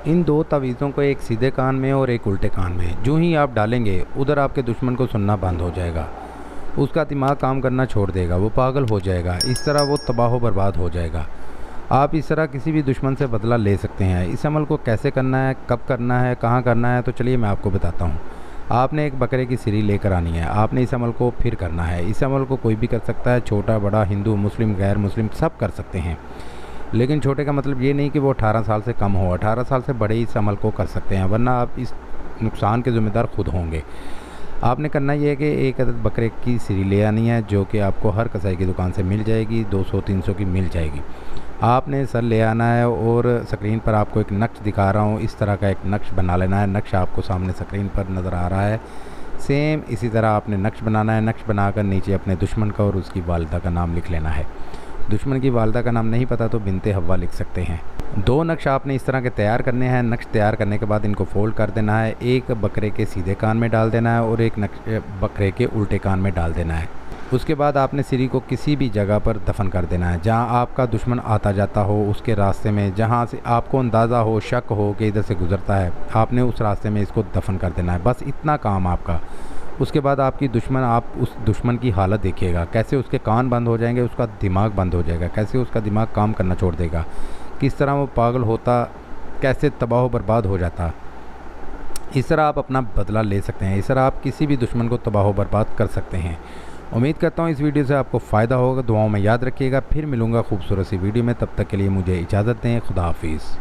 इन दो तावीज़ों को एक सीधे कान में और एक उल्टे कान में जो ही आप डालेंगे उधर आपके दुश्मन को सुनना बंद हो जाएगा। उसका दिमाग काम करना छोड़ देगा, वो पागल हो जाएगा, इस तरह वो तबाह बर्बाद हो जाएगा। आप इस तरह किसी भी दुश्मन से बदला ले सकते हैं। इस अमल को कैसे करना है, कब करना है, कहाँ करना है, तो चलिए मैं आपको बताता हूँ। आपने एक बकरे की सिरी लेकर आनी है। आपने इस अमल को फिर करना है। इस अमल को कोई भी कर सकता है, छोटा बड़ा, हिंदू मुस्लिम गैर मुस्लिम सब कर सकते हैं। लेकिन छोटे का मतलब ये नहीं कि वो 18 साल से कम हो, 18 साल से बड़े इस अमल को कर सकते हैं, वरना आप इस नुकसान के ज़िम्मेदार खुद होंगे। आपने करना ये है कि एक अदद बकरे की सिरी ले आनी है जो कि आपको हर कसाई की दुकान से मिल जाएगी, 200-300 की मिल जाएगी। आपने सर ले आना है और स्क्रीन पर आपको एक नक्श दिखा रहा हूँ, इस तरह का एक नक्श बना लेना है। नक्श आपको सामने स्क्रीन पर नज़र आ रहा है। सेम इसी तरह आपने नक्श बनाना है। नक्श बनाकर नीचे अपने दुश्मन का और उसकी वालिदा का नाम लिख लेना है। दुश्मन की वालिदा का नाम नहीं पता तो बिनते हव्वा लिख सकते हैं। 2 नक्श आपने इस तरह के तैयार करने हैं। नक्श तैयार करने के बाद इनको फोल्ड कर देना है। एक बकरे के सीधे कान में डाल देना है और एक नक्श बकरे के उल्टे कान में डाल देना है। उसके बाद आपने सिरी को किसी भी जगह पर दफन कर देना है जहां आपका दुश्मन आता जाता हो, उसके रास्ते में जहां से आपको अंदाज़ा हो, शक हो कि इधर से गुज़रता है, आपने उस रास्ते में इसको दफन कर देना है। बस इतना काम आपका। उसके बाद आप उस दुश्मन की हालत देखिएगा, कैसे उसके कान बंद हो जाएंगे, उसका दिमाग बंद हो जाएगा, कैसे उसका दिमाग काम करना छोड़ देगा, किस तरह वो पागल होता, कैसे तबाह बर्बाद हो जाता। इस तरह आप अपना बदला ले सकते हैं। इस तरह आप किसी भी दुश्मन को तबाह बर्बाद कर सकते हैं। उम्मीद करता हूँ इस वीडियो से आपको फ़ायदा होगा। दुआओं में याद रखिएगा। फिर मिलूँगा खूबसूरत सी वीडियो में, तब तक के लिए मुझे इजाज़त दें। खुदा हाफिज़।